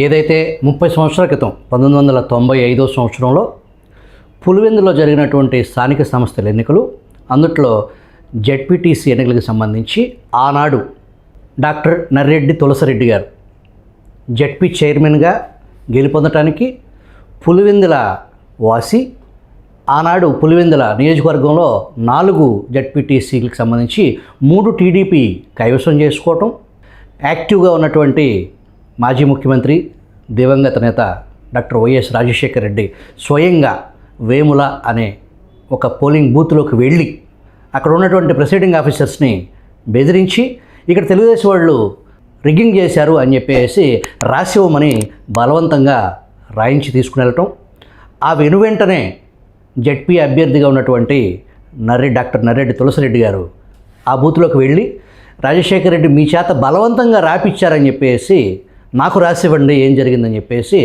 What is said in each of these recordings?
ఏదైతే 30 సంవత్సరాల క్రితం 1995 సంవత్సరంలో పులివెందులో జరిగినటువంటి స్థానిక సంస్థల ఎన్నికలు, అందుట్లో జెడ్పీటీసీ ఎన్నికలకు సంబంధించి ఆనాడు డాక్టర్ నర్రెడ్డి తులసిరెడ్డి గారు జెడ్పీ చైర్మన్గా గెలుపొందటానికి పులివెందుల వాసి, ఆనాడు పులివెందుల నియోజకవర్గంలో 4 జెడ్పీటీసీలకు సంబంధించి 3 టీడీపీ కైవసం చేసుకోవటం, యాక్టివ్గా ఉన్నటువంటి మాజీ ముఖ్యమంత్రి దివంగత నేత డాక్టర్ వైఎస్ రాజశేఖర రెడ్డి స్వయంగా వేముల అనే ఒక పోలింగ్ బూత్లోకి వెళ్ళి అక్కడ ఉన్నటువంటి ప్రిసైడింగ్ ఆఫీసర్స్ని బెదిరించి ఇక్కడ తెలుగుదేశం వాళ్ళు రిగ్గింగ్ చేశారు అని చెప్పేసి రాసివ్వమని బలవంతంగా రాయించి తీసుకుని వెళ్ళటం, ఆ వెనువెంటనే జెడ్పీ అభ్యర్థిగా ఉన్నటువంటి డాక్టర్ నర్రెడ్డి తులసిరెడ్డి గారు ఆ బూత్లోకి వెళ్ళి రాజశేఖర రెడ్డి మీ చేత బలవంతంగా రాపిచ్చారని చెప్పేసి నాకు రాసివ్వండి ఏం జరిగిందని చెప్పేసి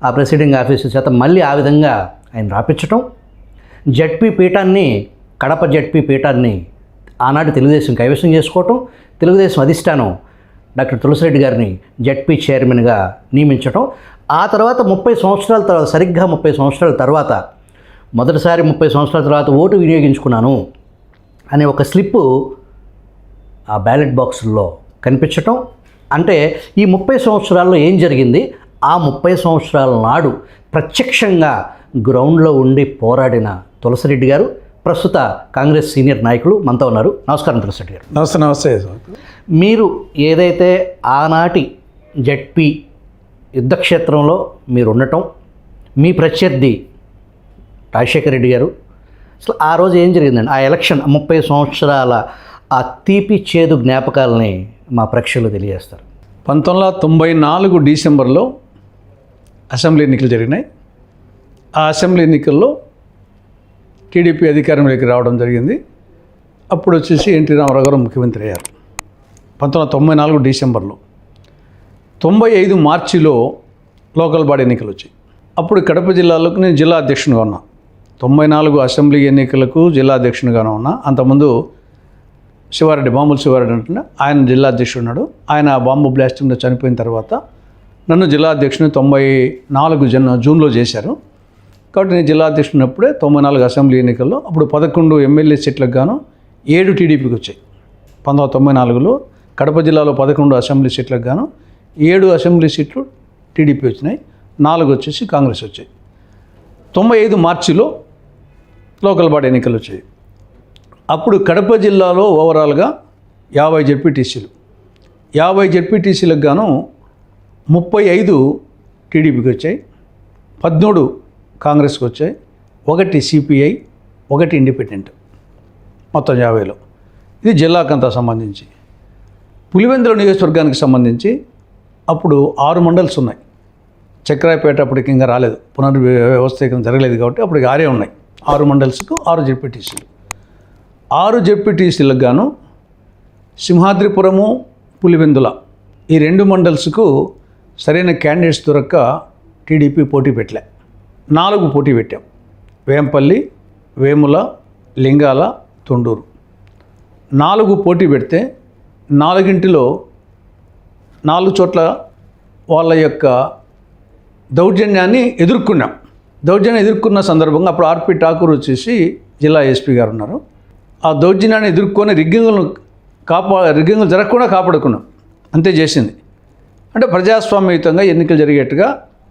ఆ ప్రెసిడింగ్ ఆఫీసర్ చేత మళ్ళీ ఆ విధంగా ఆయన రాపించటం, జెడ్పీ పీఠాన్ని, కడప జెడ్పీ పీఠాన్ని ఆనాడు తెలుగుదేశం కైవసం చేసుకోవటం, తెలుగుదేశం అధిష్టానం డాక్టర్ తులసిరెడ్డి గారిని జెడ్పీ చైర్మన్గా నియమించటం, ఆ తర్వాత 30 సంవత్సరాల తర్వాత, సరిగ్గా 30 సంవత్సరాల తర్వాత, మొదటిసారి 30 సంవత్సరాల తర్వాత ఓటు వినియోగించుకున్నాను అనే ఒక స్లిప్పు ఆ బ్యాలెట్ బాక్సుల్లో కనిపించటం. అంటే ఈ 30 సంవత్సరాల్లో ఏం జరిగింది, ఆ 30 సంవత్సరాల నాడు ప్రత్యక్షంగా గ్రౌండ్లో ఉండి పోరాడిన తులసిరెడ్డి గారు ప్రస్తుత కాంగ్రెస్ సీనియర్ నాయకులు మనతో ఉన్నారు. నమస్కారం తులసిరెడ్డి గారు. నమస్తే. మీరు ఏదైతే ఆనాటి జెడ్పీ యుద్ధక్షేత్రంలో మీరు ఉండటం, మీ ప్రత్యర్థి రాజశేఖర రెడ్డి గారు, అసలు ఆ రోజు ఏం జరిగిందండి, ఆ ఎలక్షన్ 30 సంవత్సరాల ఆ తీపి చేదు జ్ఞాపకాలని మా ప్రేక్షకులు తెలియజేస్తారు. 1994 డిసెంబర్లో అసెంబ్లీ ఎన్నికలు జరిగినాయి. ఆ అసెంబ్లీ ఎన్నికల్లో టీడీపీ అధికారంలోకి రావడం జరిగింది. అప్పుడు వచ్చేసి ఎన్టీ రామారావు గారు ముఖ్యమంత్రి అయ్యారు 1994 డిసెంబర్లో. 95 మార్చిలో లోకల్ బాడీ ఎన్నికలు వచ్చాయి. అప్పుడు కడప జిల్లాలోకి నేను జిల్లా అధ్యక్షునిగా ఉన్నా. 94 అసెంబ్లీ ఎన్నికలకు జిల్లా అధ్యక్షునిగానే ఉన్నా. అంతకుముందు శివారెడ్డి, బాంబుల శివారెడ్డి అంటున్నా, ఆయన జిల్లా అధ్యక్షుడు ఉన్నాడు. ఆయన బాంబు బ్లాస్టింగ్లో చనిపోయిన తర్వాత నన్ను జిల్లా అధ్యక్షుని 94 జూన్లో చేశారు. కాబట్టి నేను జిల్లా అధ్యక్షుడినప్పుడే 94 అసెంబ్లీ ఎన్నికల్లో అప్పుడు 11 ఎమ్మెల్యే సీట్లకు గాను 7 టీడీపీకి వచ్చాయి. 1994లో కడప జిల్లాలో 11 అసెంబ్లీ సీట్లకు గాను 7 అసెంబ్లీ సీట్లు టీడీపీ వచ్చినాయి, 4 వచ్చేసి కాంగ్రెస్ వచ్చాయి. 95 మార్చిలో లోకల్ బాడీ ఎన్నికలు వచ్చాయి. అప్పుడు కడప జిల్లాలో ఓవరాల్గా 50 జెడ్పీటీసీలు, 50 జెడ్పీటీసీలకు గాను 35 టీడీపీకి వచ్చాయి, 13 కాంగ్రెస్కి వచ్చాయి, 1 సిపిఐ, 1 ఇండిపెండెంట్, మొత్తం 50లో. ఇది జిల్లాకంతా సంబంధించి. పులివెందుల నియోజకవర్గానికి సంబంధించి అప్పుడు 6 మండల్స్ ఉన్నాయి. చక్రాయపేట అప్పటికి ఇంకా రాలేదు, పునర్వ్యవస్థీకరణ జరగలేదు కాబట్టి అప్పటికి 6 ఉన్నాయి. 6 మండల్స్కు 6 జెడ్పీటీసీలు. 6 జెడ్పీటీసీలకు గాను సింహాద్రిపురము, పులివెందుల ఈ 2 మండల్స్కు సరైన క్యాండిడేట్స్ దొరక్క టీడీపీ పోటీ పెట్టలే. 4 పోటీ పెట్టాం. వేంపల్లి, వేముల, లింగాల, తొండూరు 4 పోటీ పెడితే 4ంటిలో 4 చోట్ల వాళ్ళ యొక్క దౌర్జన్యాన్ని ఎదుర్కొన్నాం. దౌర్జన్యం ఎదుర్కొన్న సందర్భంగా అప్పుడు ఆర్పి ఠాకూర్ వచ్చేసి జిల్లా ఎస్పీ గారు ఉన్నారు. ఆ దౌర్జన్యాన్ని ఎదుర్కొని రిగ్గింగులు జరగకుండా కాపాడుకున్నాం. అంతే చేసింది. అంటే ప్రజాస్వామ్యయుతంగా ఎన్నికలు జరిగేట్టుగా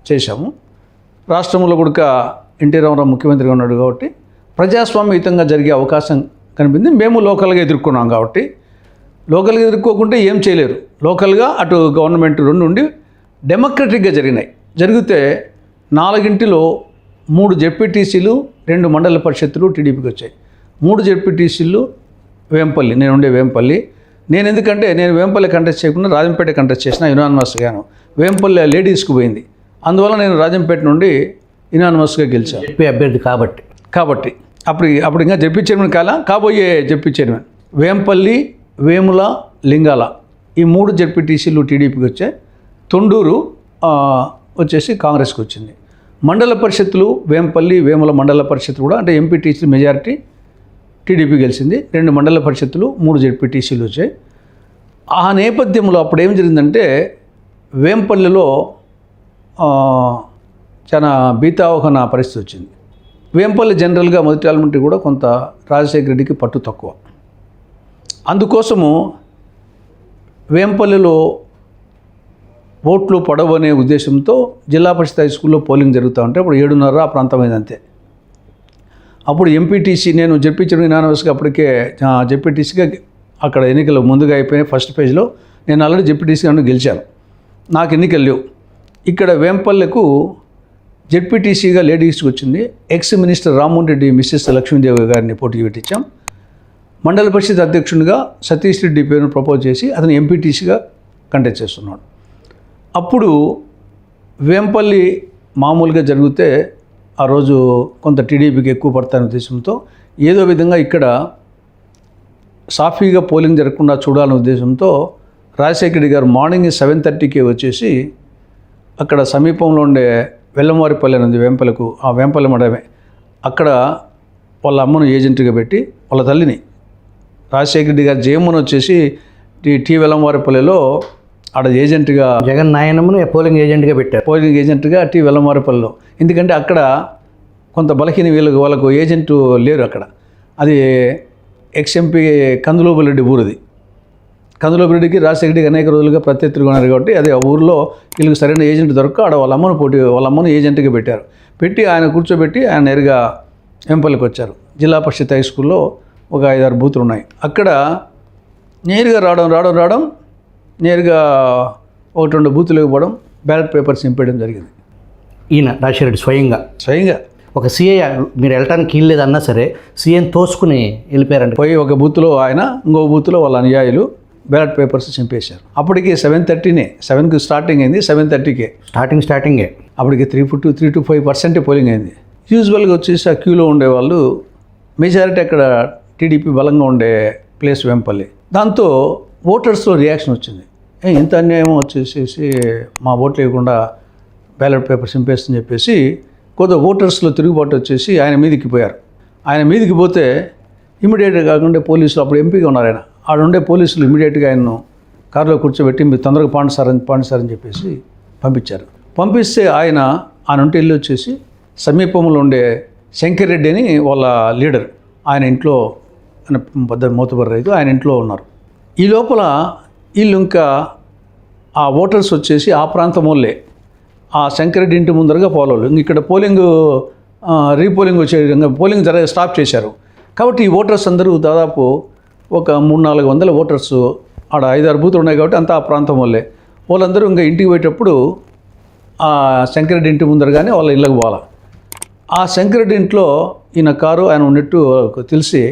చేశాము. రాష్ట్రంలో కూడా ఎన్టీ రామారావు ముఖ్యమంత్రిగా ఉన్నాడు కాబట్టి ప్రజాస్వామ్యయుతంగా జరిగే అవకాశం కనిపించింది. మేము లోకల్గా ఎదుర్కొన్నాం కాబట్టి, లోకల్గా ఎదుర్కోకుంటే ఏం చేయలేరు. లోకల్గా అటు గవర్నమెంట్ 2 ఉండి డెమోక్రటిక్గా జరిగితే 4ంటిలో 3 జెడ్పీటీసీలు, 2 మండల పరిషత్తులు టీడీపీకి వచ్చాయి. 3 జెడ్పీటీసీలు వేంపల్లి, నేను ఉండే వేంపల్లి. నేను ఎందుకంటే నేను వేంపల్లి కంటెస్ట్ చేయకుండా రాజంపేట కంటెస్ట్ చేసిన, యునానిమస్గాను. వేంపల్లి లేడీస్కి పోయింది, అందువల్ల నేను రాజంపేట నుండి యునానిమస్గా గెలిచాను. జెడ్పీ అభ్యర్థి కాబట్టి అప్పుడు ఇంకా జెడ్పీ చైర్మన్ కాబోయే జెడ్పీ చైర్మన్. వేంపల్లి, వేముల, లింగాల ఈ 3 జెడ్పీటీసీలు టీడీపీకి వచ్చాయి. తొండూరు వచ్చేసి కాంగ్రెస్కి వచ్చింది. మండల పరిషత్తులు వేంపల్లి, వేముల మండల పరిషత్తు కూడా, అంటే ఎంపీటీసీ మెజారిటీ టీడీపీ గెలిచింది. 2 మండల పరిషత్తులు, 3 జెడ్పీటీసీలు వచ్చాయి. ఆ నేపథ్యంలో అప్పుడు ఏం జరిగిందంటే వేంపల్లిలో చాలా భీతావహన పరిస్థితి వచ్చింది. వేంపల్లి జనరల్గా మొదటి ఎలిమెంటరీ కూడా కొంత రాజశేఖర రెడ్డికి పట్టు తక్కువ. అందుకోసము వేంపల్లిలో ఓట్లు పడవు అనే ఉద్దేశంతో జిల్లా పరిషత్ హై స్కూల్లో పోలింగ్ జరుగుతూ ఉంటే అప్పుడు 7:30 ఆ ప్రాంతమైంది అంతే. అప్పుడు ఎంపీటీసీ నేను జెడ్పీటీసీ యునానిమస్గా అప్పటికే జెడ్పీటీసీగా అక్కడ ఎన్నికలు ముందుగా అయిపోయినాయి. ఫస్ట్ పేజ్లో నేను ఆల్రెడీ జెడ్పీటీసీగా గెలిచాను, నాకు ఎన్నికలు లేవు. ఇక్కడ వేంపల్లెకు జెడ్పీటీసీగా లేడీస్కి వచ్చింది. Ex minister Rammohan Reddy Mrs Lakshmidevi గారిని పోటీ పెట్టించాం. మండల పరిషత్ అధ్యక్షునిగా సతీష్ రెడ్డి పేరును ప్రపోజ్ చేసి అతను ఎంపీటీసీగా కంటెస్ట్ చేస్తున్నాడు. అప్పుడు వేంపల్లి మామూలుగా జరిగితే ఆ రోజు కొంత టీడీపీకి ఎక్కువ పడతాయనే ఉద్దేశంతో ఏదో విధంగా ఇక్కడ సాఫీగా పోలింగ్ జరగకుండా చూడాలనే ఉద్దేశంతో రాజశేఖర రెడ్డి గారు మార్నింగ్ 7:30కి వచ్చేసి అక్కడ సమీపంలో ఉండే వెల్లంవారిపల్లి అనేది వేంపల్లకు, ఆ వేంపల్లి మడమే, అక్కడ వాళ్ళ అమ్మను ఏజెంట్గా పెట్టి వాళ్ళ తల్లిని రాజశేఖర రెడ్డి గారు జయమ్మను వచ్చేసి టీ వెల్లంవారిపల్లిలో ఆడ ఏజెంట్గా జగన్ నాయనమ్మను పోలింగ్ ఏజెంట్గా పెట్టారు. పోలింగ్ ఏజెంట్గా టీ వెల్లంవారిపల్లిలో. ఎందుకంటే అక్కడ కొంత బలహీన వాళ్ళకు ఏజెంటు లేరు అక్కడ. అది ఎక్స్ఎంపీ కందులోబులరెడ్డి ఊరిది. కందులోబులరెడ్డికి రాజశేఖర రెడ్డికి అనేక రోజులుగా ప్రత్యర్థులుగా ఉన్నారు కాబట్టి అదే ఆ ఊరిలో వీళ్ళకి సరైన ఏజెంట్ దొరక్క ఆడ వాళ్ళ అమ్మను ఏజెంట్గా పెట్టారు. పెట్టి ఆయన కూర్చోబెట్టి ఆయన నేరుగా వేంపల్లికి వచ్చారు. జిల్లా పరిషత్ హై స్కూల్లో ఒక 5-6 బూతులు ఉన్నాయి. అక్కడ నేరుగా రావడం నేరుగా 1-2 బూతులు ఇవ్వడం, బ్యాలెట్ పేపర్స్ నింపేయడం జరిగింది. ఈయన రాజశేఖర రెడ్డి స్వయంగా ఒక సీఏ మీరు వెళ్ళటానికి వీల్లేదన్నా సరే సీఎని తోసుకుని వెళ్ళిపోయారండి. పోయి ఒక బూత్లో ఆయన, ఇంకో బూత్లో వాళ్ళ అనుయాయులు బ్యాలెట్ పేపర్స్ చింపేశారు. అప్పటికి 7:30నే, 7కి స్టార్టింగ్ అయింది, 7:30కే స్టార్టింగే అప్పటికి 3 to 5% పోలింగ్ అయింది. యూజువల్గా వచ్చేసి ఆ క్యూలో ఉండేవాళ్ళు మెజారిటీ అక్కడ టీడీపీ బలంగా ఉండే ప్లేస్ వేంపల్లి. దాంతో ఓటర్స్లో రియాక్షన్ వచ్చింది. ఇంత అన్యాయం వచ్చేసేసి మా ఓట్లు వేయకుండా బ్యాలెట్ పేపర్ చింపేస్తని చెప్పేసి కొద్ది ఓటర్స్లో తిరుగుబాటు వచ్చేసి ఆయన మీదకి పోయారు. ఆయన మీదకి పోతే ఇమీడియట్గా కాకుండా పోలీసులు, అప్పుడు ఎంపీగా ఉన్నారు ఆయన, ఆడుండే పోలీసులు ఇమీడియట్గా ఆయన్ను కారులో కూర్చోబెట్టి మీరు తొందరగా పాండి సార్ అని చెప్పేసి పంపించారు. పంపిస్తే ఆయన నుండి వెళ్ళి వచ్చేసి సమీపంలో ఉండే శంకర్ రెడ్డి అని వాళ్ళ లీడర్, ఆయన ఇంట్లో, ఆయన పెద్ద మోతుబర్ రైతు, ఆయన ఇంట్లో ఉన్నారు. ఈ లోపల వీళ్ళు ఇంకా ఆ ఓటర్స్ వచ్చేసి ఆ ప్రాంతం వాళ్ళే ఆ శంకరెడ్డి ఇంటి ముందరగా పోలవలు ఇక్కడ పోలింగ్ రీపోలింగ్ వచ్చే విధంగా పోలింగ్ స్టాప్ చేశారు. కాబట్టి ఈ ఓటర్స్ అందరూ దాదాపు ఒక 300-400 ఓటర్స్, ఆడ 5-6 బూతులు ఉన్నాయి కాబట్టి అంతా ఆ ప్రాంతం వాళ్ళే. వాళ్ళందరూ ఇంకా ఇంటికి పోయేటప్పుడు ఆ శంకరెడ్డి ఇంటి ముందరగానే వాళ్ళ ఇళ్ళకి పోవాలి. ఆ శంకరెడ్డి ఇంట్లో ఈయన కారు ఆయన ఉన్నట్టు తెలిసి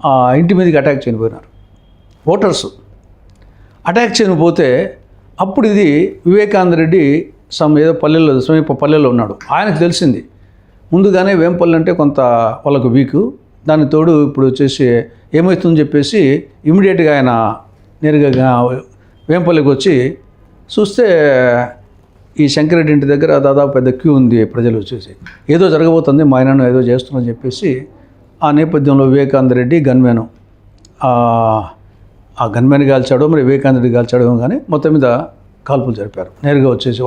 ఆ ఇంటి మీదకి అటాక్ చేయబోయినారు ఓటర్స్. అటాక్ చేయకపోతే అప్పుడు ఇది వివేకానంద రెడ్డి ఏదో పల్లెల్లో, సమీప పల్లెల్లో ఉన్నాడు. ఆయనకు తెలిసింది ముందుగానే వేంపల్లి అంటే కొంత వాళ్ళకు వీకు, దానికి తోడు ఇప్పుడు వచ్చేసి ఏమవుతుందని చెప్పేసి ఇమీడియట్గా ఆయన నేరుగా వేంపల్లికి వచ్చి చూస్తే ఈ శంకరెడ్డి ఇంటి దగ్గర దాదాపు పెద్ద క్యూ ఉంది, ప్రజలు వచ్చేసి ఏదో జరగబోతుంది, మా ఆయనను ఏదో చేస్తుందని చెప్పేసి ఆ నేపథ్యంలో వివేకానంద రెడ్డి గన్మెను ఆ గన్మెన్ కాల్చాడో మరి వివేకానంద రెడ్డి కాల్చాడో కానీ మొత్తం మీద కాల్పులు జరిపారు. నేరుగా వచ్చేసి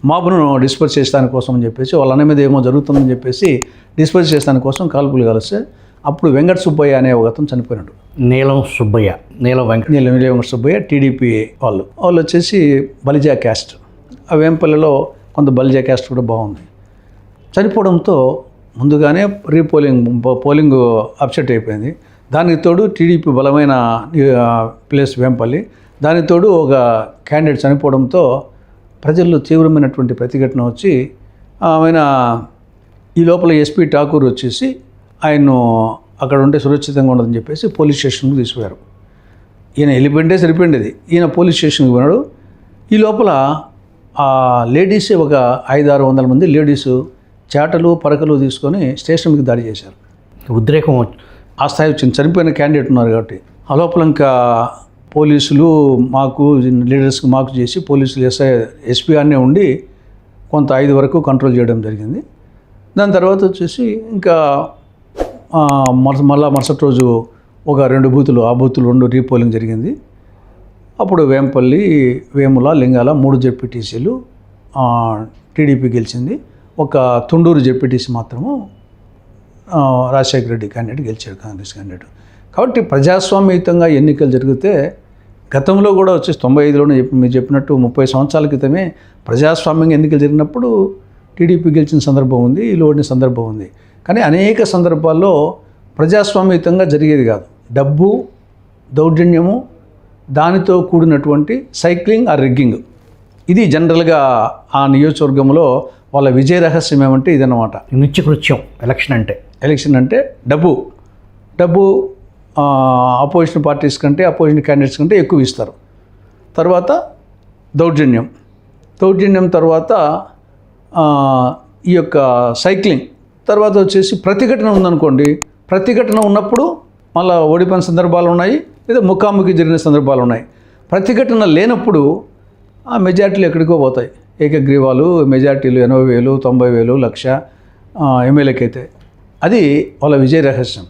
మాబును డిస్పర్స్ చేసేదాని కోసం అని చెప్పేసి వాళ్ళ అన్న మీద ఏమో జరుగుతుందని చెప్పేసి డిస్పర్స్ చేసేదాని కోసం కాల్పులు కలిస్తే అప్పుడు వెంకట సుబ్బయ్య అనే ఒక అతను చనిపోయినాడు. నీలం వెంకట సుబ్బయ్య టీడీపీ వాళ్ళు వచ్చేసి బలిజా క్యాస్ట్. ఆ వేంపల్లిలో కొంత బలిజా క్యాస్ట్ కూడా బాగుంది. చనిపోవడంతో ముందుగానే పోలింగ్ అప్సెట్ అయిపోయింది. దానికి తోడు టీడీపీ బలమైన ప్లేస్ వేంపల్లి, దానికి తోడు ఒక క్యాండిడేట్ చనిపోవడంతో ప్రజల్లో తీవ్రమైనటువంటి ప్రతిఘటన వచ్చి ఆయన ఈ లోపల ఎస్పీ ఠాకూర్ వచ్చేసి ఆయన్ను అక్కడ ఉంటే సురక్షితంగా ఉండదని చెప్పేసి పోలీస్ స్టేషన్కి తీసుకుపోయారు. ఈయన వెళ్ళిపోయింటే సరిపోయింది, ఈయన పోలీస్ స్టేషన్కి పోయినాడు. ఈ లోపల ఆ లేడీసే ఒక 500-600 మంది లేడీసు చాటలు పరకలు తీసుకొని స్టేషన్కి దాడి చేశారు. ఉద్రేకం ఆ స్థాయి వచ్చింది, చనిపోయిన క్యాండిడేట్ ఉన్నారు కాబట్టి. ఆ లోపల ఇంకా పోలీసులు మాకు లీడర్స్కి మాకు చేసి పోలీసులు ఎస్పీ అనే ఉండి కొంత 5 వరకు కంట్రోల్ చేయడం జరిగింది. దాని తర్వాత వచ్చేసి ఇంకా మళ్ళా మరుసటి రోజు ఒక 2 బూతులు, ఆ బూతులు 2 రీపోలింగ్ జరిగింది. అప్పుడు వేంపల్లి, వేముల, లింగాల 3 జెడ్పీటీసీలు టీడీపీ గెలిచింది. ఒక తుండూరు జెడ్పీటీసీ మాత్రము రాజశేఖర రెడ్డి క్యాండిడేట్ గెలిచాడు, కాంగ్రెస్ క్యాండిడేట్. కాబట్టి ప్రజాస్వామ్యయుతంగా ఎన్నికలు జరిగితే గతంలో కూడా వచ్చేసి 95లోనే మీరు చెప్పినట్టు 30 సంవత్సరాల క్రితమే ప్రజాస్వామ్యంగా ఎన్నికలు జరిగినప్పుడు టీడీపీ గెలిచిన సందర్భం ఉంది, వీళ్ళు ఓడిన సందర్భం ఉంది. కానీ అనేక సందర్భాల్లో ప్రజాస్వామ్యయుతంగా జరిగేది కాదు. డబ్బు, దౌర్జన్యము, దానితో కూడినటువంటి సైక్లింగ్ ఆర్ రిగ్గింగ్, ఇది జనరల్గా ఆ నియోజకవర్గంలో వాళ్ళ విజయ రహస్యం ఏమంటే ఇదన్నమాట. నిత్యకృత్యం ఎలక్షన్ అంటే డబ్బు అపోజిషన్ పార్టీస్ కంటే, అపోజిషన్ క్యాండిడేట్స్ కంటే ఎక్కువ ఇస్తారు. తర్వాత దౌర్జన్యం తర్వాత ఈ యొక్క సైక్లింగ్, తర్వాత వచ్చేసి ప్రతిఘటన ఉందనుకోండి, ప్రతిఘటన ఉన్నప్పుడు మళ్ళీ ఓడిపోయిన సందర్భాలు ఉన్నాయి, లేదా ముఖాముఖి జరిగిన సందర్భాలు ఉన్నాయి. ప్రతిఘటన లేనప్పుడు ఆ మెజార్టీలు ఎక్కడికో పోతాయి. ఏకగ్రీవాలు మెజార్టీలు 80,000, 90,000, 1,00,000 ఎమ్మెల్యేకి అయితే. అది వాళ్ళ విజయ రహస్యం.